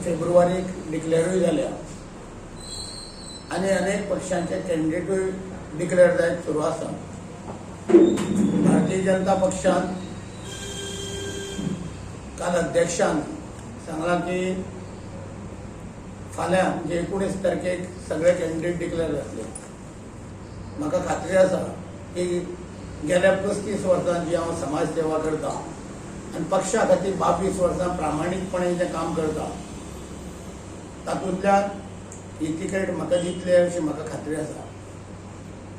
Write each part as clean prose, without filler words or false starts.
फेब्रुवारीक डिक्लेरूय जाल्या आणि अनेक पक्षांचे कॅन्डिडेटूय डिक्लेअर जायत सुरू आसा. भारतीय जनता पक्षान काल अध्यक्षान सांगला की फाल्यां म्हणजे 19 तारखेक सगळे कॅन्डिडेट डिक्लेअर जातले. म्हाका खात्री आसा की गेल्या 35 वर्सांची हांव समाज सेवा करता आनी पक्षा खातीर 22 वर्सां प्रामाणीकपणे जें काम करता तातूंतल्यान ही तिकेट म्हाका दितले अशी म्हाका खात्री आसा.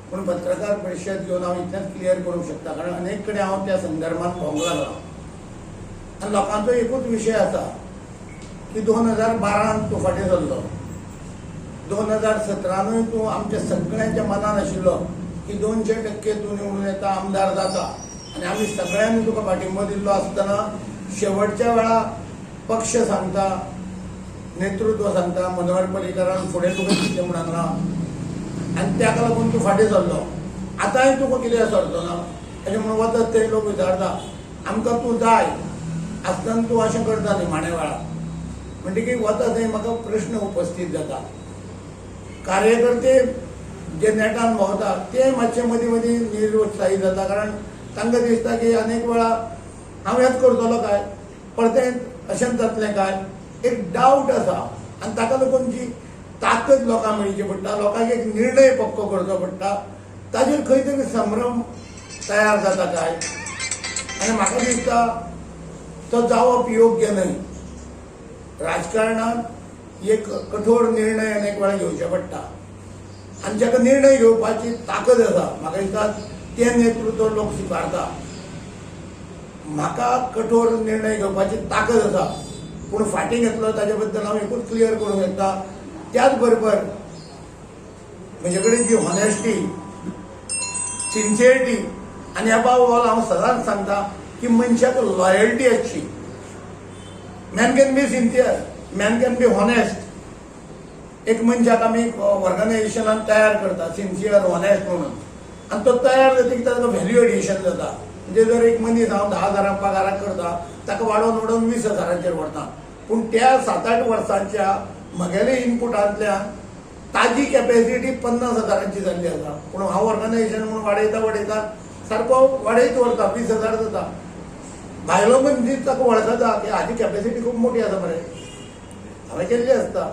पूण पत्रकार परिशद घेवन हांव इतलेंच क्लियर करूंक शकता, कारण अनेक कडेन हांव त्या संदर्भात भोंवंक लागला आनी लोकांचो एकूच विशय आसा की 2012 तूं फाटीं सरलो, 2017 तूं आमच्या सगळ्यांच्या मनान आशिल्लो की 200% तूं निवडून येता, आमदार जाता आनी आमी सगळ्यांनी तुका पाठिंबो दिल्लो आसतना शेवटच्या वेळार पक्ष सांगता, नेतृत्व सांगता, मनोहर पर्रीकारान फुडें तुका कितें म्हणून सांगला आनी ताका लागून तूं फाटीं सरलो. आतांय तुका कित्याक सरचो ना अशें म्हणून वतात ते लोक विचारता. आमकां तूं जाय आसतना तूं अशें करता न्ही माणे वेळार म्हणटकीर वता थंय म्हाका प्रश्न उपस्थित जाता. कार्यकर्ते जे नेटान भोंवता ते मातशे मदीं मदीं निरुत्साही जाता, कारण तांकां दिसता की अनेक वेळा हांव हेंच करतलो काय, परतें अशेंच जातलें काय, एक डावट आसा आनी ताका लागून जी ताकद लोकांक मेळची पडटा, लोकांक एक निर्णय पक्को करचो पडटा, ताजेर खंय तरी संभ्रम तयार जाता काय आनी म्हाका दिसता तो जावप योग्य न्हय. राजकारणात एक कठोर निर्णय अनेक वेळा घेवचे पडटा आनी जाका निर्णय घेवपाची ताकद आसा म्हाका दिसता तें नेतृत्व लोक स्विकारता. म्हाका कठोर निर्णय घेवपाची ताकद आसा पूण फाटीं घेतलो ताजे बद्दल हांव एकूच क्लियर करूंक शकता. त्याच बरोबर म्हजे कडेन जी हॉनेस्टी, सिन्सियरिटी आनी अबाव ऑल हांव सदांच सांगता की मनशाक लॉयल्टी आसची. Man can be sincere, man can be honest. एक मनशाक आमी ऑर्गनायझेशनान तयार करता सिन्सियर हॉनेस्ट म्हणून आनी तो तयार जाता की ताका व्हॅल्यू एडिशन जाता. म्हणजे जर एक मनीस हांव 10,000 पगाराक करता ताका वाडोवन 20,000 व्हरता, पूण त्या 7-8 वर्सांच्या म्हगेले इनपुटांतल्यान ताजी कॅपॅसिटी 50,000 जाल्ली आसा. पूण हांव ऑर्गनायझेशन म्हणून वाडयता सारको वाडयत व्हरता, 20,000 जाता. भायलो मनीस ताका वळखता की हाजी कॅपॅसिटी खूब मोठी आसा मरे, हांवें केल्ली आसता.